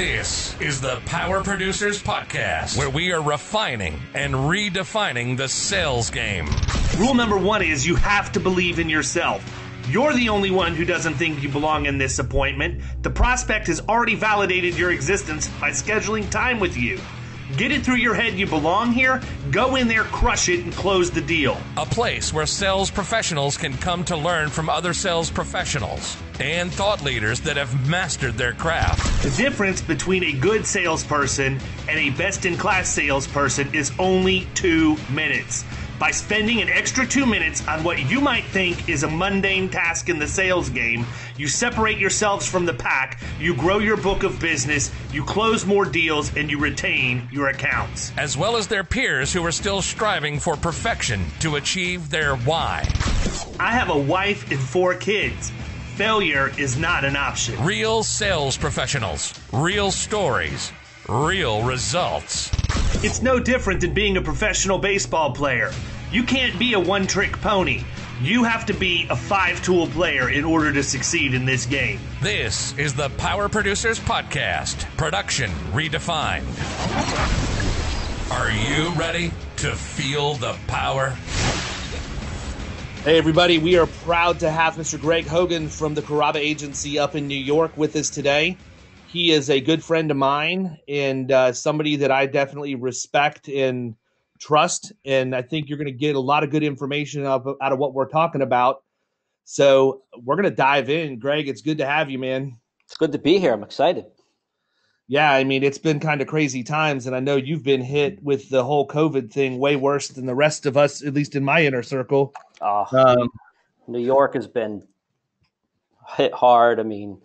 This is the Power Producers Podcast, where we are refining and redefining the sales game. Rule number one is you have to believe in yourself. You're the only one who doesn't think you belong in this appointment. The prospect has already validated your existence by scheduling time with you. Get it through your head you belong here, go in there, crush it, and close the deal. A place where sales professionals can come to learn from other sales professionals and thought leaders that have mastered their craft. The difference between a good salesperson and a best-in-class salesperson is only 2 minutes. By spending an extra 2 minutes on what you might think is a mundane task in the sales game, you separate yourselves from the pack, you grow your book of business, you close more deals, and you retain your accounts. As well as their peers who are still striving for perfection to achieve their why. I have a wife and 4 kids. Failure is not an option. Real sales professionals, real stories, real results. It's no different than being a professional baseball player. You can't be a one-trick pony. You have to be a 5-tool player in order to succeed in this game. This is the Power Producers Podcast, production redefined. Are you ready to feel the power? Hey everybody, we are proud to have Mr. Greg Hogan from the Curabba Agency up in New York with us today. He is a good friend of mine and somebody that I definitely respect and trust. And I think you're going to get a lot of good information out of what we're talking about. So we're going to dive in. Greg, it's good to have you, man. It's good to be here. I'm excited. Yeah, I mean, it's been kind of crazy times. And I know you've been hit with the whole COVID thing way worse than the rest of us, at least in my inner circle. New York has been hit hard. I mean,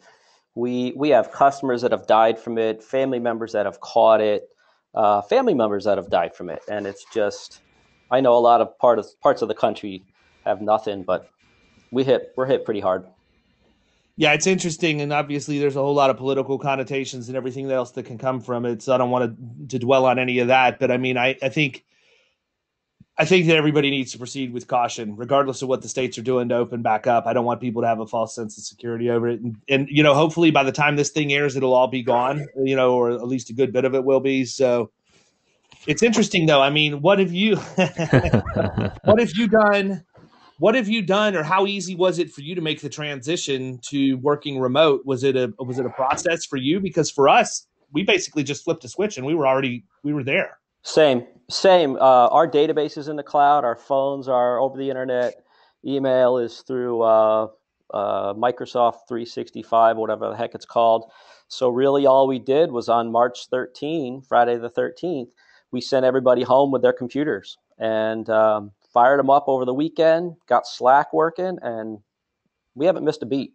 we have customers that have died from it, family members that have caught it, family members that have died from it. And it's just, I know a lot of parts of the country have nothing, but we're hit pretty hard. Yeah, it's interesting. And obviously there's a whole lot of political connotations and everything else that can come from it. So I don't want to dwell on any of that. But I mean, I think that everybody needs to proceed with caution, regardless of what the states are doing to open back up. I don't want people to have a false sense of security over it. And you know, hopefully by the time this thing airs, it'll all be gone, you know, or at least a good bit of it will be. So it's interesting, though. I mean, what have you done, or how easy was it for you to make the transition to working remote? Was it a process for you? Because for us, we basically just flipped a switch and we were there. Same. Our database is in the cloud. Our phones are over the internet. Email is through Microsoft 365, whatever the heck it's called. So really all we did was on March 13, Friday the 13th, we sent everybody home with their computers and fired them up over the weekend, got Slack working, and we haven't missed a beat.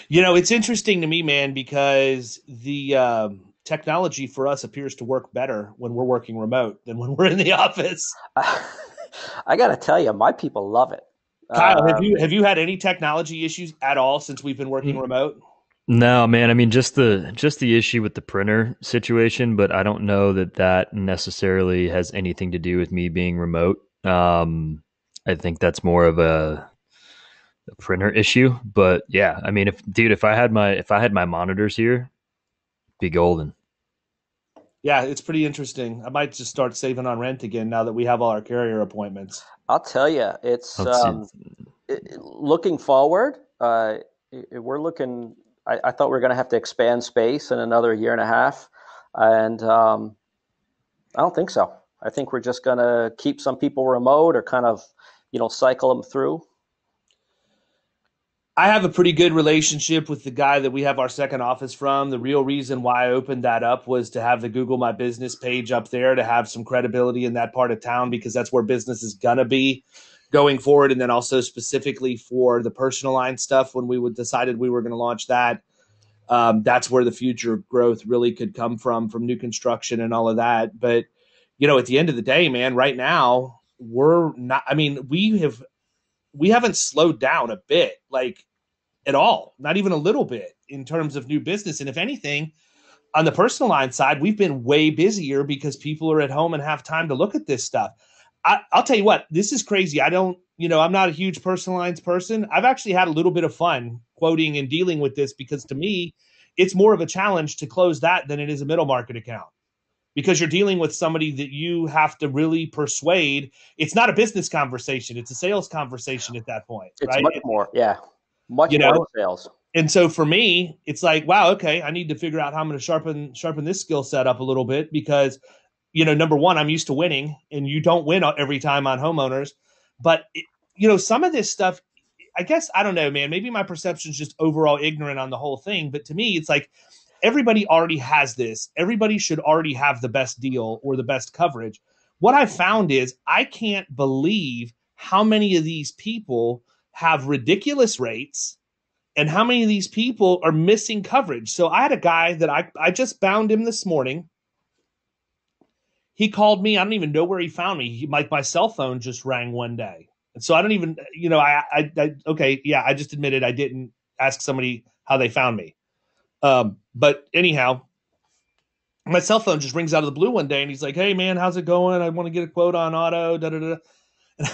You know, it's interesting to me, man, because the technology for us appears to work better when we're working remote than when we're in the office. I got to tell you, my people love it. Kyle, have you had any technology issues at all since we've been working remote? No, man. I mean, just the issue with the printer situation, but I don't know that necessarily has anything to do with me being remote. I think that's more of a printer issue. But yeah, I mean, if I had my monitors here, be golden. Yeah, it's pretty interesting. I might just start saving on rent again now that we have all our carrier appointments. I'll tell you, it's looking forward. We're looking. I thought we were going to have to expand space in another year and a half, and I don't think so. I think we're just going to keep some people remote or kind of, cycle them through. I have a pretty good relationship with the guy that we have our second office from. The real reason why I opened that up was to have the Google My Business page up there to have some credibility in that part of town, because that's where business is going to be going forward. And then also specifically for the personal line stuff, when we decided we were going to launch that, that's where the future growth really could come from new construction and all of that. But, at the end of the day, man, right now we're not, I mean, we haven't slowed down a bit, like at all, not even a little bit in terms of new business. And if anything, on the personal line side, we've been way busier because people are at home and have time to look at this stuff. I'll tell you what, this is crazy. I don't I'm not a huge personal lines person. I've actually had a little bit of fun quoting and dealing with this because to me, it's more of a challenge to close that than it is a middle market account because you're dealing with somebody that you have to really persuade. It's not a business conversation. It's a sales conversation at that point. It's right? much more. Yeah. Much more sales. And so for me, it's like, wow, okay, I need to figure out how I'm going to sharpen this skill set up a little bit because, number one, I'm used to winning and you don't win every time on homeowners. But, some of this stuff, I guess, I don't know, man, maybe my perception is just overall ignorant on the whole thing. But to me, it's like everybody already has this. Everybody should already have the best deal or the best coverage. What I found is I can't believe how many of these people have ridiculous rates and how many of these people are missing coverage. So I had a guy that I just bound him this morning. He called me. I don't even know where he found me. My cell phone just rang one day. And so I don't even, I just admitted I didn't ask somebody how they found me. But anyhow, my cell phone just rings out of the blue one day and he's like, hey man, how's it going? I want to get a quote on auto, da, da, da.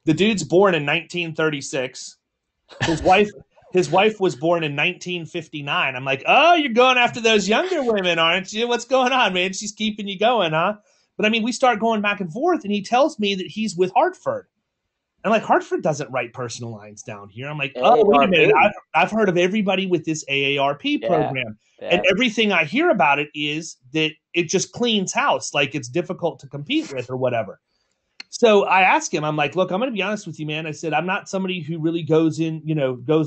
The dude's born in 1936. His wife was born in 1959. I'm like, oh, you're going after those younger women, aren't you? What's going on, man? She's keeping you going, huh? But I mean, we start going back and forth, and he tells me that he's with Hartford. I'm like, Hartford doesn't write personal lines down here. I'm like, oh, wait a minute. I've heard of everybody with this AARP program. Yeah. And everything I hear about it is that it just cleans house, like it's difficult to compete with or whatever. So I asked him, I'm like, look, I'm going to be honest with you, man. I said, I'm not somebody who really goes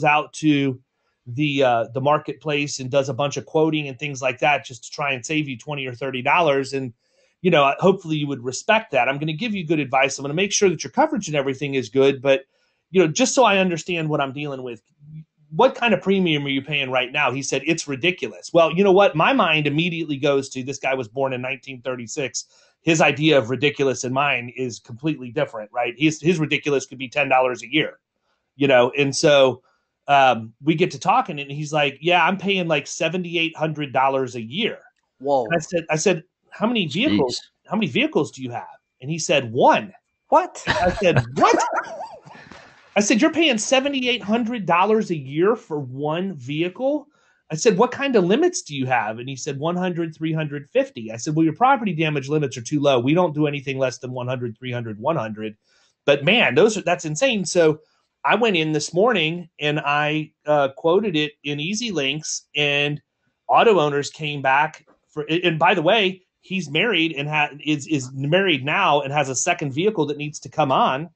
out to the marketplace and does a bunch of quoting and things like that just to try and save you $20 or $30. And, hopefully you would respect that. I'm going to give you good advice. I'm going to make sure that your coverage and everything is good. But, just so I understand what I'm dealing with, what kind of premium are you paying right now? He said, it's ridiculous. Well, you know what? My mind immediately goes to this guy was born in 1936. His idea of ridiculous and mine is completely different, right? His ridiculous could be $10 a year, And so we get to talking, and he's like, "Yeah, I'm paying like $7,800 a year." Whoa! And I said, "How many vehicles? Jeez. How many vehicles do you have?" And he said, "One." What? I said, "What?" I said, "You're paying $7,800 a year for one vehicle?" I said, "What kind of limits do you have?" And he said, 100, 350. I said, "Well, your property damage limits are too low. We don't do anything less than 100, 300, 100. But man, that's insane." So I went in this morning and I quoted it in Easy Links, and auto owners came back for. And by the way, he's married and is married now and has a second vehicle that needs to come on.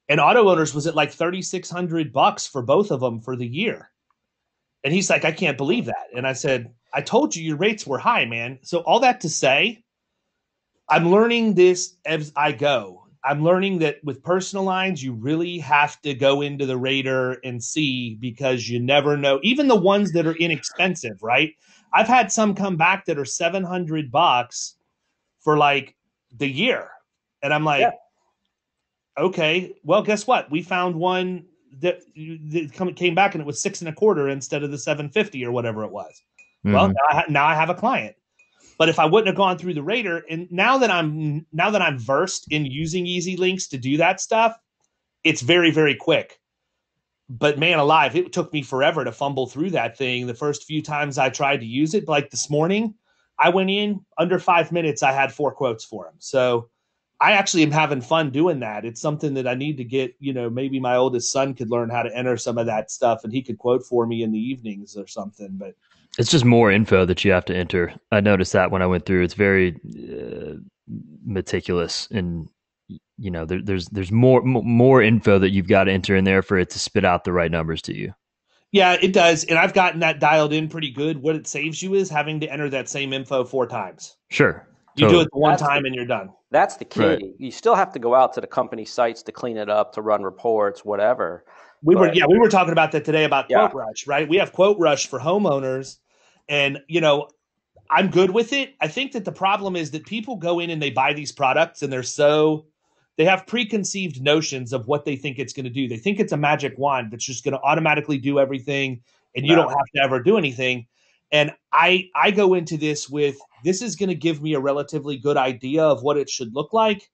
And auto owners was at like $3,600 for both of them for the year. And he's like, "I can't believe that." And I said, "I told you your rates were high, man." So all that to say, I'm learning this as I go. I'm learning that with personal lines, you really have to go into the rater and see because you never know. Even the ones that are inexpensive, right? I've had some come back that are $700 for like the year. And I'm like, okay, well, guess what? We found one that came back and it was 6.25 instead of the 750 or whatever it was. Mm-hmm. Well, now I have a client. But if I wouldn't have gone through the rater, and now that I'm versed in using Easy Links to do that stuff, it's very, very quick. But man alive, it took me forever to fumble through that thing. The first few times I tried to use it, like this morning, I went in under 5 minutes. I had 4 quotes for him. So I actually am having fun doing that. It's something that I need to get, maybe my oldest son could learn how to enter some of that stuff and he could quote for me in the evenings or something. But it's just more info that you have to enter. I noticed that when I went through, it's very meticulous, and there's more info that you've got to enter in there for it to spit out the right numbers to you. Yeah, it does. And I've gotten that dialed in pretty good. What it saves you is having to enter that same info 4 times. Sure. You do it one time and you're done. That's the key. Right. You still have to go out to the company sites to clean it up, to run reports, whatever. We were talking about that today about Quote Rush, right? We have Quote Rush for homeowners, and I'm good with it. I think that the problem is that people go in and they buy these products and they have preconceived notions of what they think it's going to do. They think it's a magic wand that's just going to automatically do everything and you don't have to ever do anything. And I go into this with, this is going to give me a relatively good idea of what it should look like.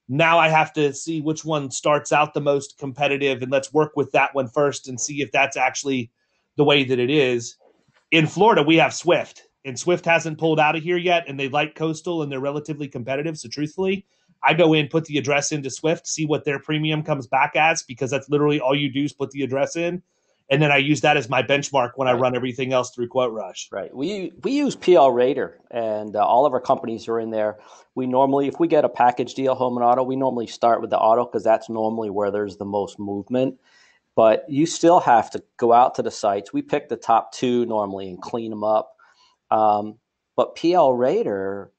Now I have to see which one starts out the most competitive, and let's work with that one first and see if that's actually the way that it is. In Florida, we have Swift, and Swift hasn't pulled out of here yet, and they like Coastal, and they're relatively competitive. So truthfully, I go in, put the address into Swift, see what their premium comes back as, because that's literally all you do is put the address in. And then I use that as my benchmark when I run everything else through QuoteRush. Right. We use PL Rater, and all of our companies are in there. We normally, if we get a package deal, home and auto, we normally start with the auto because that's normally where there's the most movement. But you still have to go out to the sites. We pick the top 2 normally and clean them up. But PL Rater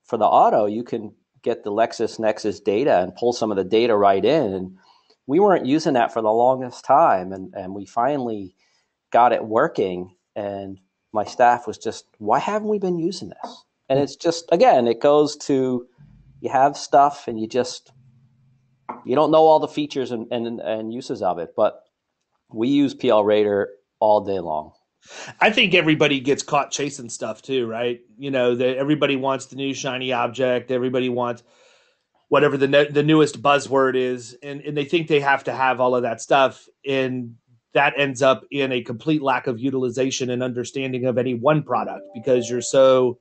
for the auto, you can get the LexisNexis data and pull some of the data right in. And we weren't using that for the longest time, and we finally got it working. And my staff was just, why haven't we been using this? And it's just, again, it goes to, you have stuff and you don't know all the features and uses of it, but we use PL Rater all day long. I think everybody gets caught chasing stuff too, right? Everybody wants the new shiny object. Everybody wants whatever the newest buzzword is, and they think they have to have all of that stuff, and that ends up in a complete lack of utilization and understanding of any one product, because you're so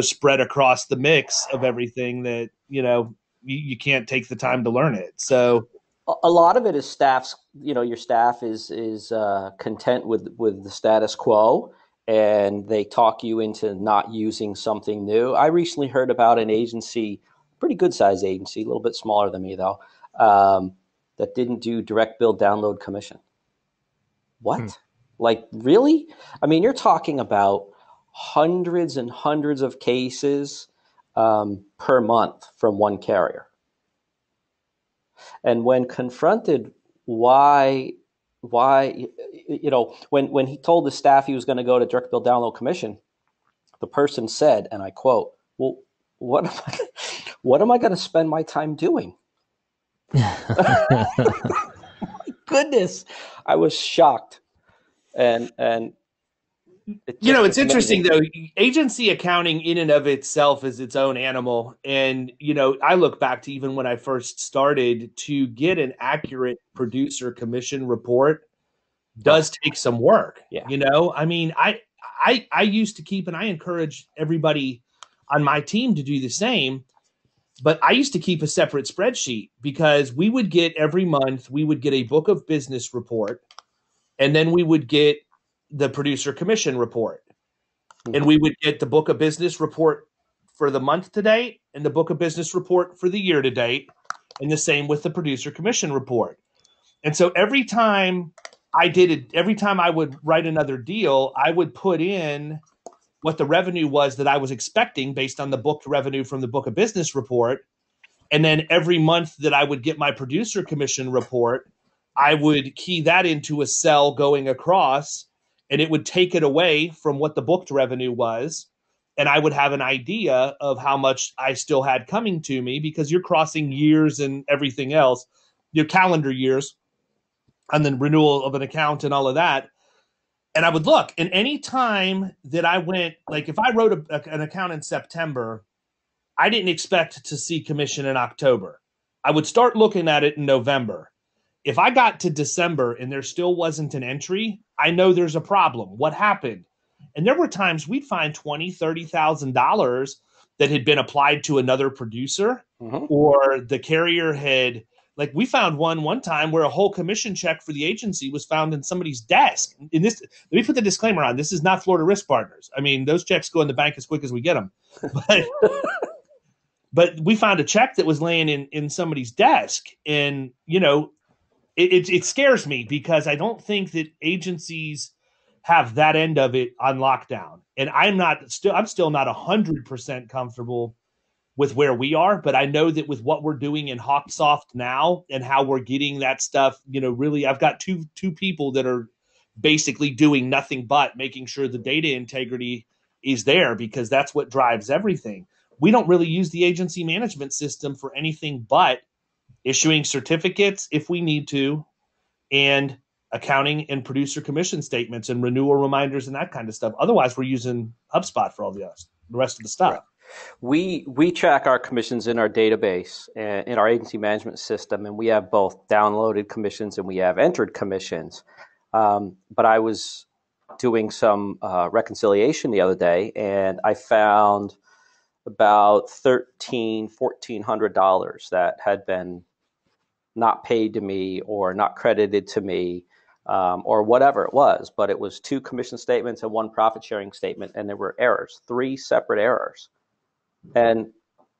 spread across the mix of everything that you can't take the time to learn it. So a lot of it is staff's. Your staff is content with the status quo, and they talk you into not using something new. I recently heard about an agency, pretty good size agency, a little bit smaller than me though, that didn't do direct bill download commission. What? Like, really? I mean, you're talking about hundreds and hundreds of cases per month from one carrier. And when confronted why, when he told the staff he was going to go to direct bill download commission, the person said, and I quote, "Well, what am I going to spend my time doing?" My goodness, I was shocked. And it's interesting though. Agency accounting in and of itself is its own animal. And, I look back to even when I first started, to get an accurate producer commission report does take some work. Yeah. I mean, I used to keep, and I encourage everybody on my team to do the same, but I used to keep a separate spreadsheet, because we would get every month, we would get a book of business report, and then we would get the producer commission report. And we would get the book of business report for the month to date and the book of business report for the year to date, and the same with the producer commission report. And so every time I would write another deal, I would put in what the revenue was that I was expecting based on the booked revenue from the book of business report. And then every month that I would get my producer commission report, I would key that into a cell going across, and it would take it away from what the booked revenue was. And I would have an idea of how much I still had coming to me, because you're crossing years and everything else, your calendar years, and then renewal of an account and all of that. And I would look, and any time that I went, like if I wrote an account in September, I didn't expect to see commission in October. I would start looking at it in November. If I got to December and there still wasn't an entry, I know there's a problem. What happened? And there were times we'd find $20,000, $30,000 that had been applied to another producer, or the carrier had, like we found one time where a whole commission check for the agency was found in somebody's desk. In this, let me put the disclaimer on. This is not Florida Risk Partners. I mean, those checks go in the bank as quick as we get them. But we found a check that was laying in somebody's desk. And, it scares me, because I don't think that agencies have that end of it on lockdown. And I'm still not 100% comfortable with where we are, but I know that with what we're doing in HawkSoft now and how we're getting that stuff, really, I've got two people that are basically doing nothing but making sure the data integrity is there, because that's what drives everything. We don't really use the agency management system for anything but issuing certificates if we need to, and accounting and producer commission statements and renewal reminders and that kind of stuff. Otherwise, we're using HubSpot for all the rest of the stuff. We track our commissions in our database and in our agency management system, and we have both downloaded commissions and we have entered commissions. But I was doing some reconciliation the other day, and I found about $1,400 that had been not paid to me or not credited to me, or whatever it was. But it was 2 commission statements and 1 profit sharing statement, and there were errors, 3 separate errors. And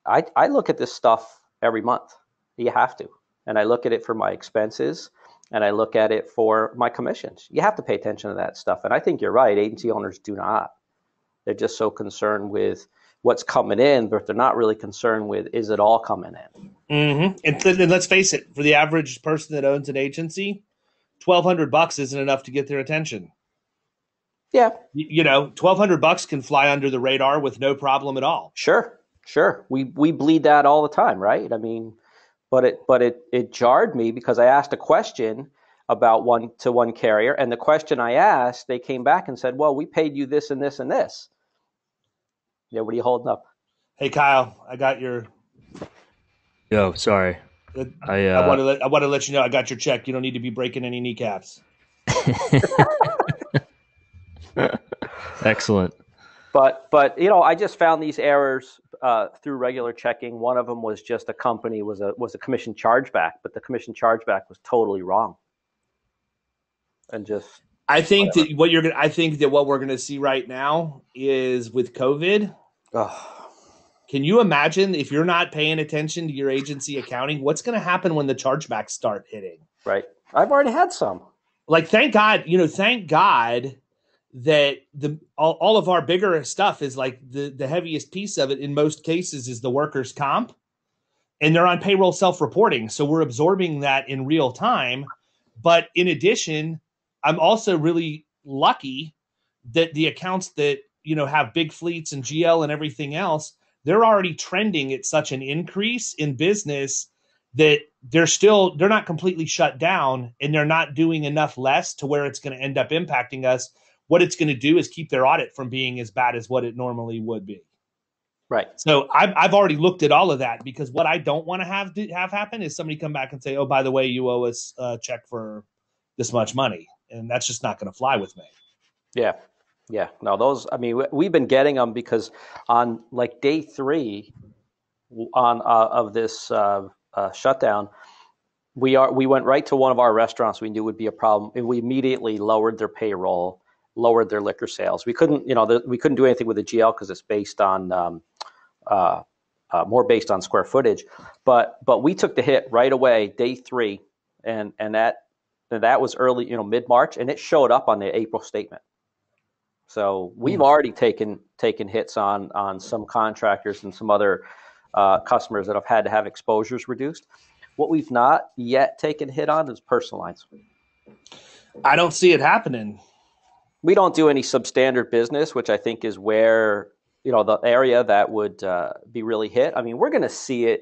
I look at this stuff every month. You have to. And I look at it for my expenses, and I look at it for my commissions. You have to pay attention to that stuff. And I think you're right. Agency owners do not. They're just so concerned with what's coming in, but they're not really concerned with, is it all coming in? Mm-hmm. And let's face it, for the average person that owns an agency, $1,200 isn't enough to get their attention. Yeah. $1,200 can fly under the radar with no problem at all. Sure. We bleed that all the time, right? I mean, but it jarred me because I asked a question about one carrier, and the question I asked, they came back and said, well, we paid you this and this and this. Yeah, what are you holding up? Hey, Kyle, I got your. Yo, sorry. I want to let you know I got your check. You don't need to be breaking any kneecaps. Excellent. But I just found these errors through regular checking. One of them was just a company was a commission chargeback, but the commission chargeback was totally wrong. And just I think that what we're gonna see right now is with COVID. Can you imagine if you're not paying attention to your agency accounting, what's going to happen when the chargebacks start hitting? Right. I've already had some. Like, thank God that all of our bigger stuff is like the heaviest piece of it in most cases is the workers' comp, and they're on payroll self-reporting. So we're absorbing that in real time. But in addition, I'm also really lucky that the accounts that, have big fleets and GL and everything else, they're already trending at such an increase in business that they're not completely shut down, and they're not doing enough less to where it's going to end up impacting us. What it's going to do is keep their audit from being as bad as what it normally would be. Right. So I've already looked at all of that, because what I don't want to have happen is somebody come back and say, oh, by the way, you owe us a check for this much money. And that's just not going to fly with me. Yeah. Yeah. No, those, I mean, we've been getting them because on like day 3 of this shutdown, we went right to one of our restaurants we knew would be a problem, and we immediately lowered their payroll, lowered their liquor sales. We couldn't do anything with the GL because it's based on more based on square footage, but we took the hit right away, day 3, and that was early, mid-March, and it showed up on the April statement. So we've already taken hits on some contractors and some other customers that have had to have exposures reduced. What we've not yet taken hit on is personal lines. I don't see it happening. We don't do any substandard business, which I think is where, the area that would be really hit. I mean, we're going to see it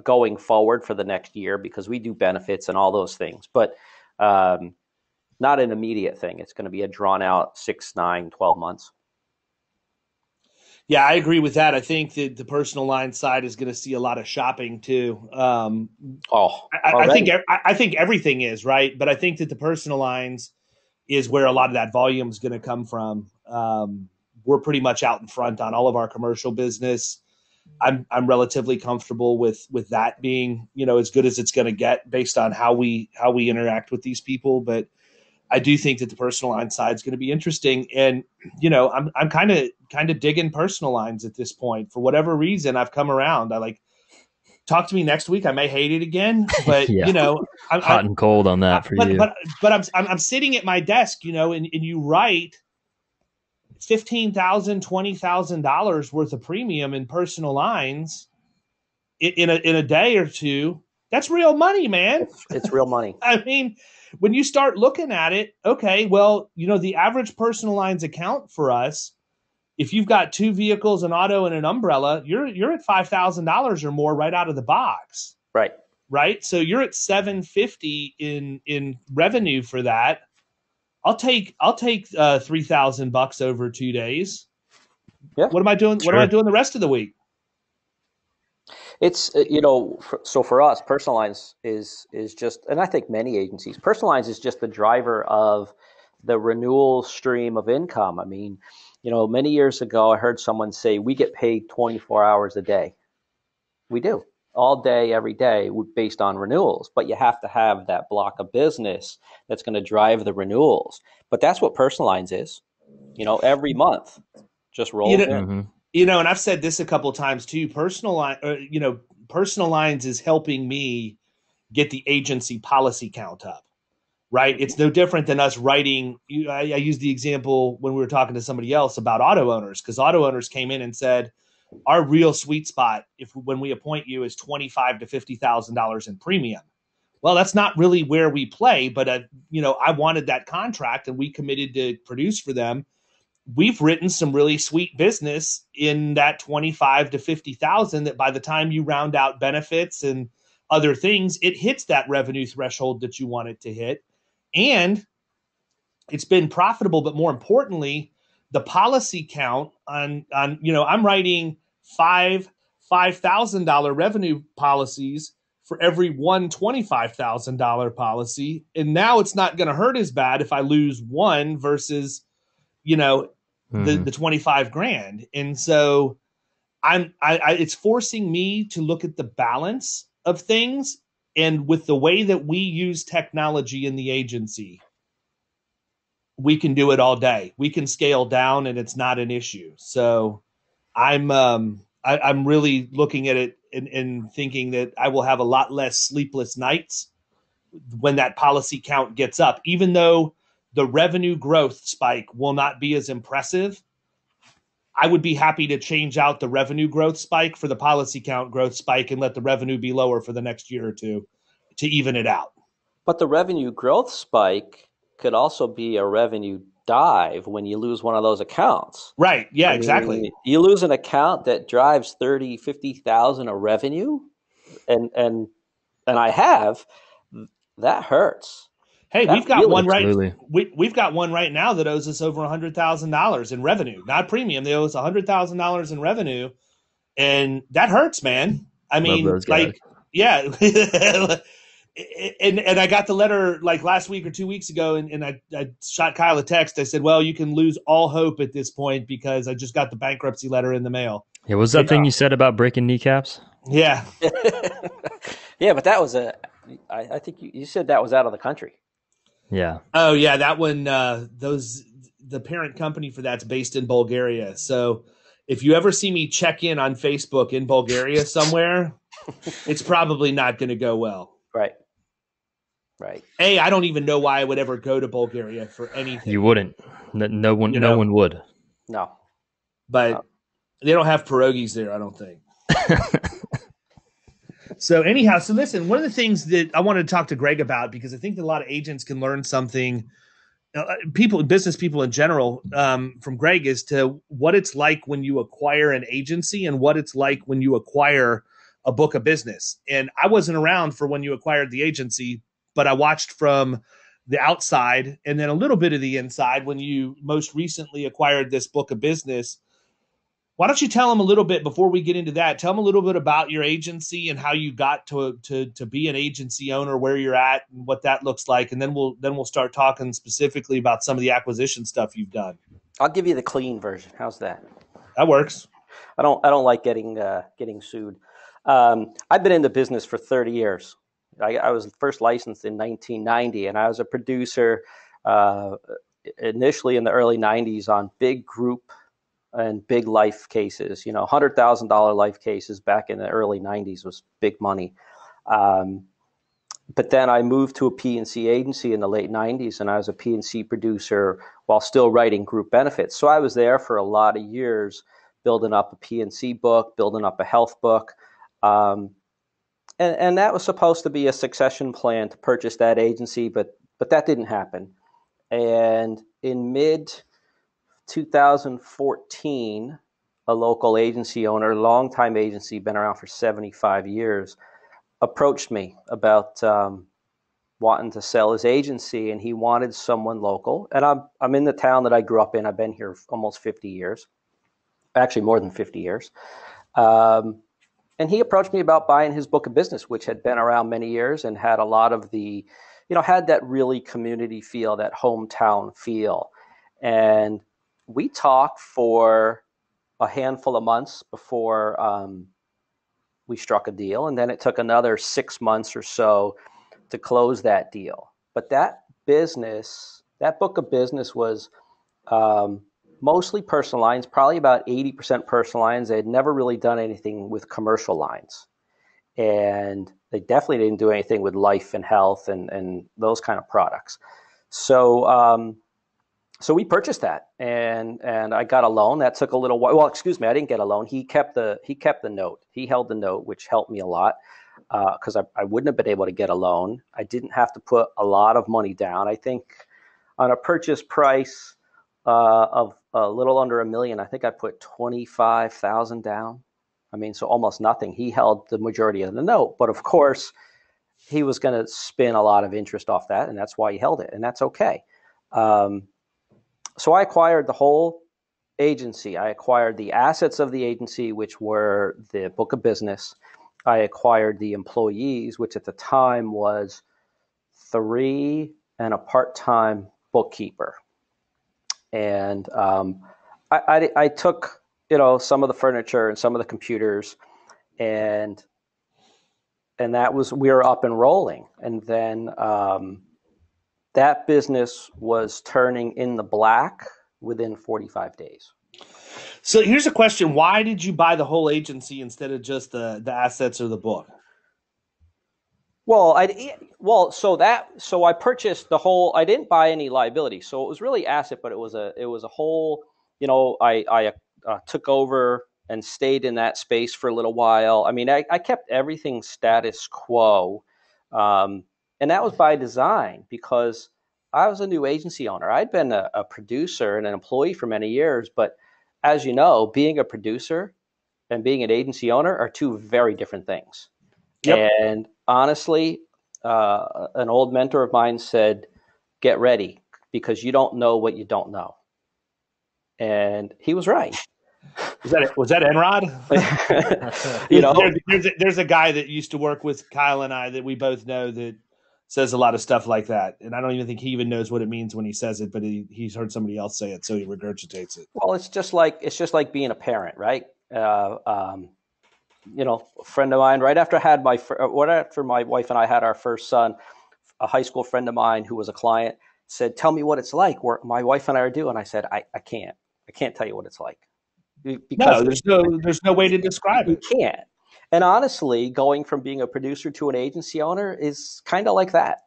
going forward for the next year because we do benefits and all those things, but not an immediate thing. It's going to be a drawn out 6, 9, 12 months. Yeah, I agree with that. I think that the personal line side is going to see a lot of shopping too. I think everything is, right, but I think that the personal lines is where a lot of that volume is going to come from. We're pretty much out in front on all of our commercial business. I'm relatively comfortable with that being, as good as it's going to get based on how we interact with these people. But I do think that the personal line side is going to be interesting. And, I'm kind of digging personal lines at this point. For whatever reason, I've come around. Talk to me next week. I may hate it again, but I'm hot and cold on that for you. But I'm sitting at my desk, and you write $15,000, $20,000 worth of premium in personal lines in a day or two. That's real money, man. It's real money. I mean, when you start looking at it, okay, well, the average personal lines account for us, if you've got 2 vehicles, an auto, and an umbrella, you're at $5,000 or more right out of the box. Right. So you're at $750 in revenue for that. I'll take $3,000 over 2 days. Yeah, What am I doing? What am I doing the rest of the week? It's so for us, personal lines is just, and I think many agencies, personal lines is just the driver of the renewal stream of income. I mean, many years ago, I heard someone say we get paid 24 hours a day. We do, all day, every day, based on renewals. But you have to have that block of business that's going to drive the renewals. But that's what personal lines is. Every month just rolls in. Mm-hmm. And I've said this a couple of times too. Personal lines is helping me get the agency policy count up, right? It's no different than us writing. I used the example when we were talking to somebody else about auto owners, because auto owners came in and said, our real sweet spot, when we appoint you, is $25,000 to $50,000 in premium. Well, that's not really where we play, but I wanted that contract, and we committed to produce for them. We've written some really sweet business in that 25 to 50,000 that by the time you round out benefits and other things, it hits that revenue threshold that you want it to hit. And it's been profitable, but more importantly, the policy count on I'm writing $5,000 revenue policies for every one $25,000 policy. And now it's not going to hurt as bad if I lose one versus, the 25 grand. And so it's forcing me to look at the balance of things. And with the way that we use technology in the agency, we can do it all day. We can scale down and it's not an issue. So I'm really looking at it and thinking that I will have a lot less sleepless nights when that policy count gets up, even though the revenue growth spike will not be as impressive. I would be happy to change out the revenue growth spike for the policy count growth spike and let the revenue be lower for the next year or two to even it out. But the revenue growth spike could also be a revenue dive when you lose one of those accounts. Right. Yeah, exactly. You lose an account that drives 30, 50,000 of revenue and I have, that hurts. Hey, we've got one we've got one right now that owes us over $100,000 in revenue, not premium. They owe us $100,000 in revenue, and that hurts, man. I mean, like, yeah. And I got the letter like last week or 2 weeks ago, and I shot Kyle a text. I said, well, you can lose all hope at this point because I just got the bankruptcy letter in the mail. Yeah, what was that thing you said about breaking kneecaps? Yeah. Yeah, but that was I think you said that was out of the country. Yeah. Oh, yeah, that one, the parent company for that's based in Bulgaria. So if you ever see me check in on Facebook in Bulgaria somewhere, it's probably not going to go well. Right. I don't even know why I would ever go to Bulgaria for anything. You wouldn't. No one would. No. But they don't have pierogies there, I don't think. So anyhow, listen, one of the things that I wanted to talk to Greg about, because I think that a lot of agents can learn something, business people in general, from Greg, is to what it's like when you acquire an agency and what it's like when you acquire a book of business. And I wasn't around for when you acquired the agency, but I watched from the outside and then a little bit of the inside when you most recently acquired this book of business. Why don't you tell them a little bit before we get into that? Tell them a little bit about your agency and how you got to be an agency owner, where you're at, and what that looks like, and then we'll start talking specifically about some of the acquisition stuff you've done. I'll give you the clean version. How's that? That works. I don't like getting sued. I've been in the business for 30 years. I was first licensed in 1990, and I was a producer initially in the early 90s on big group and big life cases. $100,000 life cases back in the early 90s was big money. But then I moved to a P&C agency in the late 90s, and I was a P&C producer while still writing group benefits. So I was there for a lot of years, building up a P&C book, building up a health book. And that was supposed to be a succession plan to purchase that agency, but that didn't happen. And in mid-2014, a local agency owner, longtime agency, been around for 75 years, approached me about wanting to sell his agency, and he wanted someone local. And I'm in the town that I grew up in. I've been here almost 50 years. actually more than 50 years. And he approached me about buying his book of business, which had been around many years and had a lot of the, had that really community feel, that hometown feel. And we talked for a handful of months before we struck a deal. And then it took another 6 months or so to close that deal. But that book of business was mostly personal lines, probably about 80% personal lines. They had never really done anything with commercial lines. And they definitely didn't do anything with life and health and those kind of products. So so we purchased that, and I got a loan. That took a little while. Well, excuse me, I didn't get a loan. He kept the note. He held the note, which helped me a lot because I wouldn't have been able to get a loan. I didn't have to put a lot of money down. I think on a purchase price of a little under $1 million, I think I put $25,000 down. I mean, so almost nothing. He held the majority of the note, but of course, he was going to spin a lot of interest off that, and that's why he held it, and that's okay. So I acquired the whole agency. I acquired the assets of the agency, which were the book of business. I acquired the employees, which at the time was 3 and a part-time bookkeeper. And I took, some of the furniture and some of the computers, and that was, we were up and rolling. And then that business was turning in the black within 45 days. So here's a question. Why did you buy the whole agency instead of just the assets or the book? Well, so I purchased the whole, I didn't buy any liability. So it was really asset, but it was a whole, I took over and stayed in that space for a little while. I mean, I kept everything status quo. And that was by design because I was a new agency owner. I'd been a producer and an employee for many years, but as you know, being a producer and being an agency owner are two very different things. Yep. And honestly, an old mentor of mine said, get ready because you don't know what you don't know. And he was right. Was that Enrod? There's a guy that used to work with Kyle and I that we both know that says a lot of stuff like that. And I don't even think he even knows what it means when he says it, but he's heard somebody else say it, so he regurgitates it. Well, it's just like being a parent, right? A friend of mine, right after my wife and I had our first son, a high school friend of mine who was a client said, tell me what it's like where my wife and I are doing. I said, I can't tell you what it's like. Because there's no way to describe it. You can't. And honestly, going from being a producer to an agency owner is kind of like that.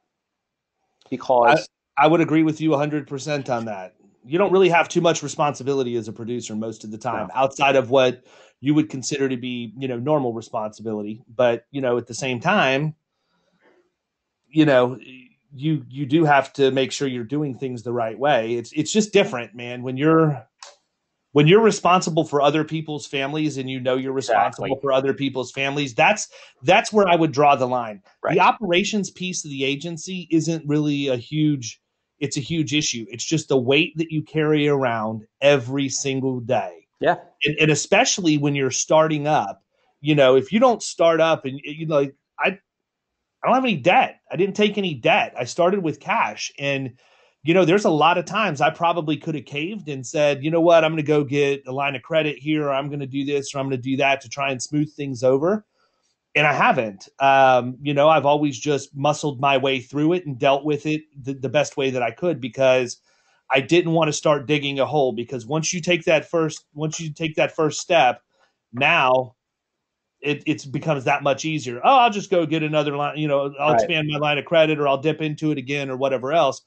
Because I would agree with you 100% on that. You don't really have too much responsibility as a producer most of the time, outside of what you would consider to be, normal responsibility. But, at the same time, you do have to make sure you're doing things the right way. It's just different, man. When you're responsible for other people's families and you're responsible for other people's families, that's where I would draw the line. Right. The operations piece of the agency isn't really it's a huge issue. It's just the weight that you carry around every single day. Yeah. And especially when you're starting up, if you don't start up and I don't have any debt. I didn't take any debt. I started with cash. And there's a lot of times I probably could have caved and said, you know what, I'm going to go get a line of credit here, or I'm going to do this, or I'm going to do that to try and smooth things over. And I haven't. I've always just muscled my way through it and dealt with it the best way that I could because I didn't want to start digging a hole. Because once you take that first step, now it becomes that much easier. Oh, I'll just go get another line. I'll expand my line of credit, or I'll dip into it again, or whatever else.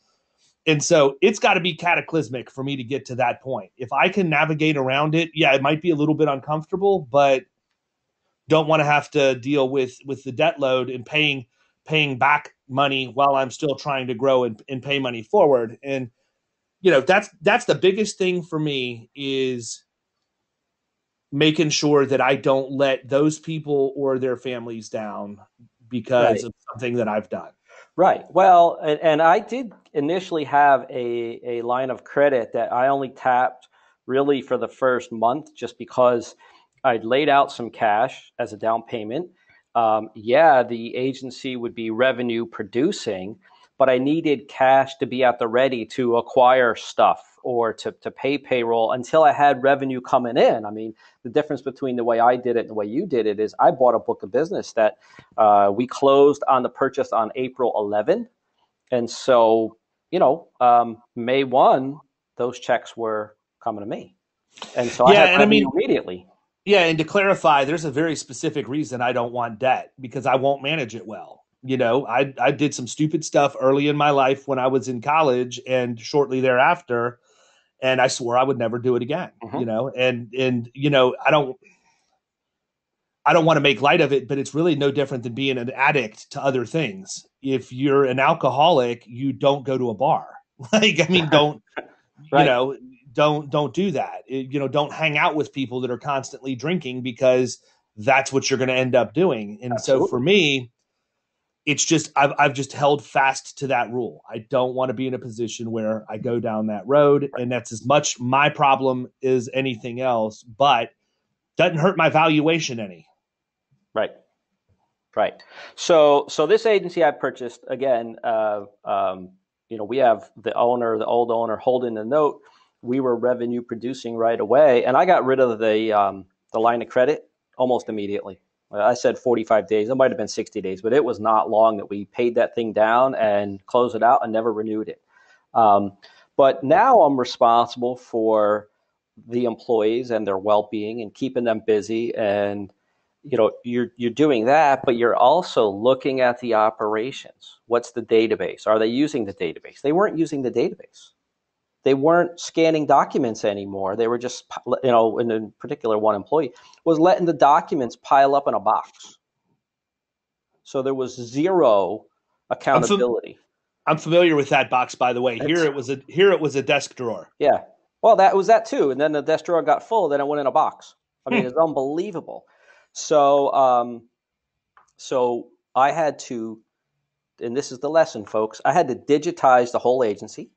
And so it's got to be cataclysmic for me to get to that point. If I can navigate around it, yeah, it might be a little bit uncomfortable, but don't want to have to deal with the debt load and paying back money while I'm still trying to grow and pay money forward. And, that's the biggest thing for me is making sure that I don't let those people or their families down because of something that I've done. Right. Well, and I did initially have a line of credit that I only tapped really for the first month, just because I'd laid out some cash as a down payment. The agency would be revenue producing, but I needed cash to be at the ready to acquire stuff or to pay payroll until I had revenue coming in. I mean, the difference between the way I did it and the way you did it is I bought a book of business that we closed on the purchase on April 11. And so, May 1, those checks were coming to me. And so I had revenue immediately. Yeah, and to clarify, there's a very specific reason I don't want debt, because I won't manage it well. I did some stupid stuff early in my life when I was in college and shortly thereafter, and I swore I would never do it again. I don't want to make light of it, but it's really no different than being an addict to other things. If you're an alcoholic, you don't go to a bar. Don't right. Don't do that. Don't hang out with people that are constantly drinking, because that's what you're going to end up doing. And Absolutely. So for me, it's just, I've just held fast to that rule. I don't want to be in a position where I go down that road. Right. And that's as much my problem as anything else, but doesn't hurt my valuation any. Right. So this agency I purchased, again, we have the old owner holding the note. We were revenue producing right away, and I got rid of the line of credit almost immediately. I said 45 days. It might have been 60 days, but it was not long that we paid that thing down and closed it out and never renewed it. But now I'm responsible for the employees and their well-being and keeping them busy. And you're doing that, but you're also looking at the operations. What's the database? Are they using the database? They weren't using the database. They weren't scanning documents anymore. They were just, in particular, one employee was letting the documents pile up in a box. So there was zero accountability. I'm familiar with that box, by the way. Here it was a desk drawer. Yeah. Well, that was that too. And then the desk drawer got full. Then it went in a box. I mean, it's unbelievable. So I had to, and this is the lesson, folks, I had to digitize the whole agency.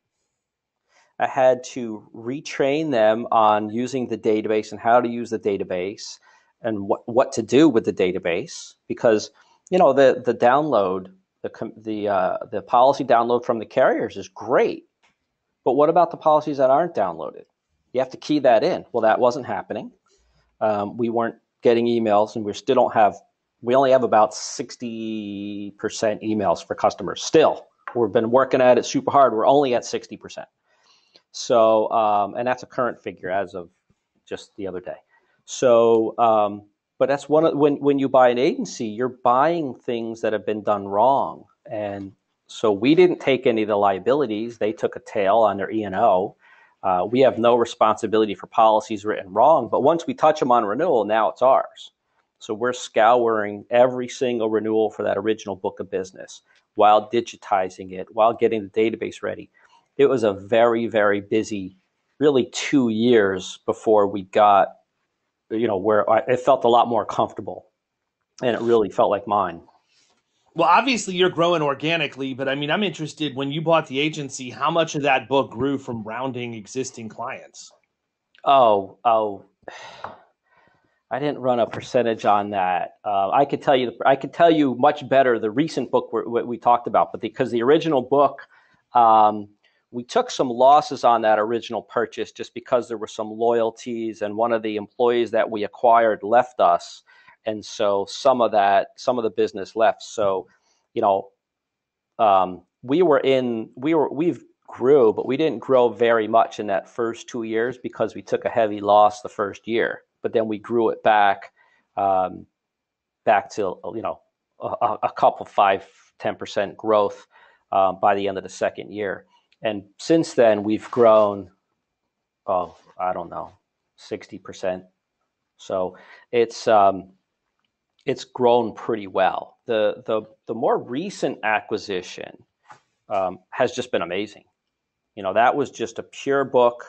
I had to retrain them on using the database and how to use the database and what to do with the database, because, the download, the policy download from the carriers is great. But what about the policies that aren't downloaded? You have to key that in. Well, that wasn't happening. We weren't getting emails, and we only have about 60% emails for customers still. We've been working at it super hard. We're only at 60%. So, and that's a current figure as of just the other day. So, but that's when you buy an agency, you're buying things that have been done wrong. And so we didn't take any of the liabilities. They took a tail on their E&O. We have no responsibility for policies written wrong, but once we touch them on renewal, now it's ours. So we're scouring every single renewal for that original book of business while digitizing it, while getting the database ready. It was a very, very busy, really 2 years before we got, where it felt a lot more comfortable, and it really felt like mine. Well, obviously you're growing organically, but I mean, I'm interested, when you bought the agency, how much of that book grew from rounding existing clients? Oh, I didn't run a percentage on that. I could tell you much better the recent book we talked about, but because the original book, we took some losses on that original purchase just because there were some loyalties, and one of the employees that we acquired left us. And so some of the business left. So, we've grew, but we didn't grow very much in that first 2 years because we took a heavy loss the first year. But then we grew it back to, a couple 5-10% growth by the end of the second year. And since then we've grown, 60%. So it's grown pretty well. The more recent acquisition has just been amazing. That was just a pure book.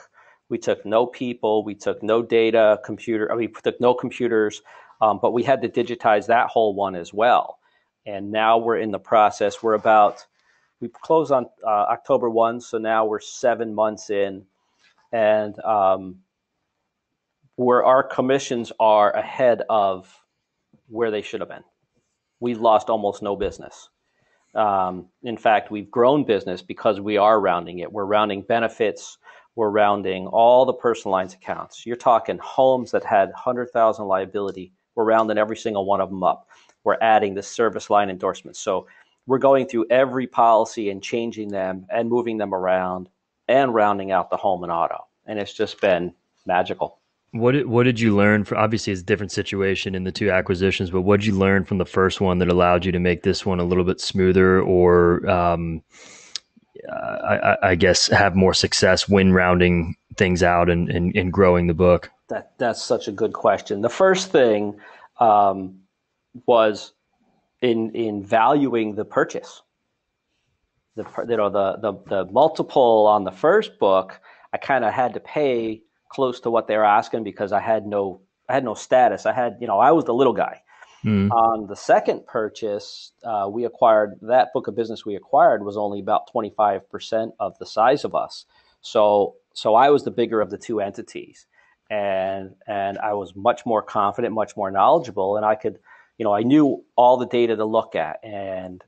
We took no people, we took no data, we took no computers, but we had to digitize that whole one as well. And now we're in the process. We closed on October 1, so now we're 7 months in, and where our commissions are ahead of where they should have been. We've lost almost no business. In fact, we've grown business because we are rounding it. We're rounding benefits. We're rounding all the personal lines accounts. You're talking homes that had 100,000 liability. We're rounding every single one of them up. We're adding the service line endorsements. So we're going through every policy and changing them and moving them around and rounding out the home and auto. And it's just been magical. What did you learn from, obviously it's a different situation in the two acquisitions, but what did you learn from the first one that allowed you to make this one a little bit smoother, or I guess have more success when rounding things out and growing the book? That's such a good question. The first thing was in valuing the purchase. The multiple on the first book, I kind of had to pay close to what they were asking because I had no status. I was the little guy. On the second purchase, we acquired that book of business. We acquired was only about 25% of the size of us. So I was the bigger of the two entities, and I was much more confident, much more knowledgeable, and I could, I knew all the data to look at and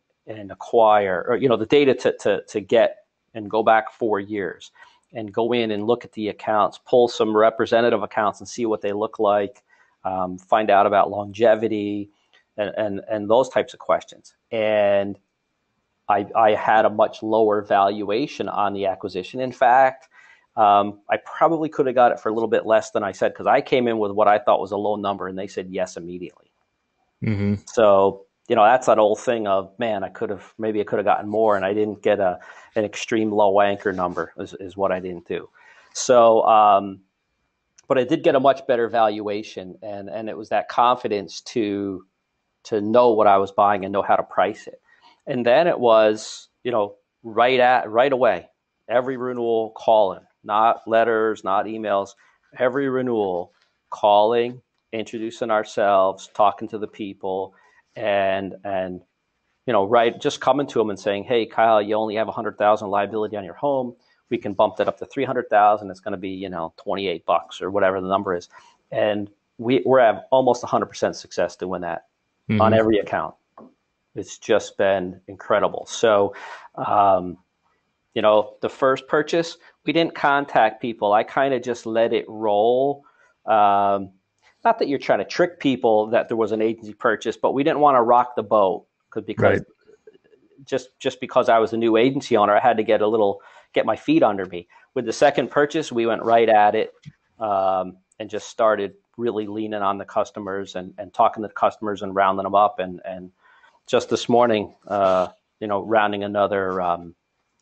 acquire, or the data to get and go back 4 years and go in and look at the accounts, pull some representative accounts and see what they look like, find out about longevity and those types of questions. And I had a much lower valuation on the acquisition. In fact, I probably could have got it for a little bit less than I said, because I came in with what I thought was a low number and they said yes immediately. Mm-hmm. So, that's that old thing of, man, I could have gotten more, and I didn't get an extreme low anchor number is what I didn't do. So, but I did get a much better valuation, and it was that confidence to know what I was buying and know how to price it. And then it was, right away, every renewal calling, not letters, not emails, every renewal calling, introducing ourselves, talking to the people, and just coming to them and saying, hey, Kyle, you only have 100,000 liability on your home. We can bump that up to 300,000. It's going to be, $28 or whatever the number is. And we're have almost 100% success doing that on every account. It's just been incredible. So, the first purchase, we didn't contact people. I kind of just let it roll. Not that you're trying to trick people that there was an agency purchase, but we didn't want to rock the boat because just because I was a new agency owner, I had to get my feet under me. With the second purchase, we went right at it and just started really leaning on the customers and talking to the customers and rounding them up. And just this morning, rounding another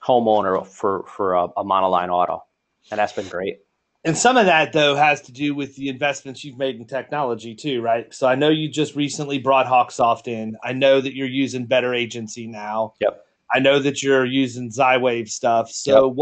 homeowner for a monoline auto, and that's been great. And some of that, though, has to do with the investments you've made in technology, too, right? So I know you just recently brought Hawksoft in. I know that you're using Better Agency now. Yep. I know that you're using Xywave stuff. So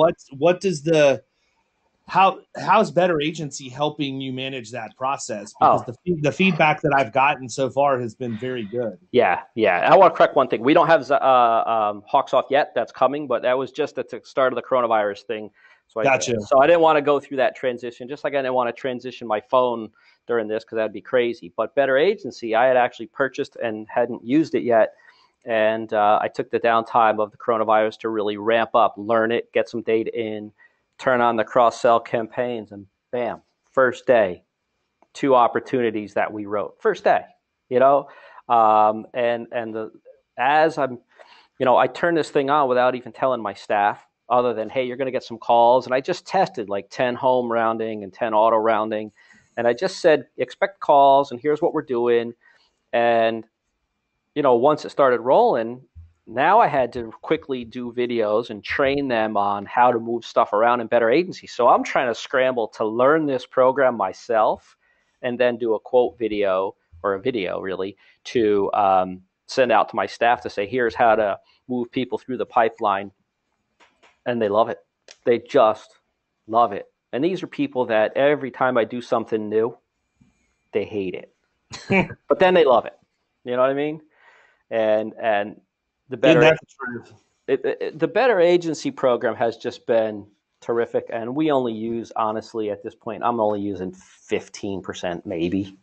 how's Better Agency helping you manage that process? Because the feedback that I've gotten so far has been very good. Yeah. I want to correct one thing. We don't have Hawksoft yet. That's coming, but that was just at the start of the coronavirus thing. So Gotcha. So I didn't want to go through that transition, just like I didn't want to transition my phone during this because that'd be crazy. But Better Agency, I had actually purchased and hadn't used it yet. And I took the downtime of the coronavirus to really ramp up, learn it, get some data in, turn on the cross-sell campaigns, and bam, first day, 2 opportunities that we wrote. First day, as I'm, I turned this thing on without even telling my staff, other than, hey, you're going to get some calls. And I just tested like 10 home rounding and 10 auto rounding. And I just said, expect calls and here's what we're doing. And, once it started rolling, now I had to quickly do videos and train them on how to move stuff around in Better Agency. So I'm trying to scramble to learn this program myself and then do a quote video, or a video really, to send out to my staff to say, here's how to move people through the pipeline. And they love it. They just love it. And these are people that every time I do something new, they hate it. But then they love it. You know what I mean? And the Better the Better Agency program has just been terrific. And we only use, honestly, at this point, I'm only using 15% maybe.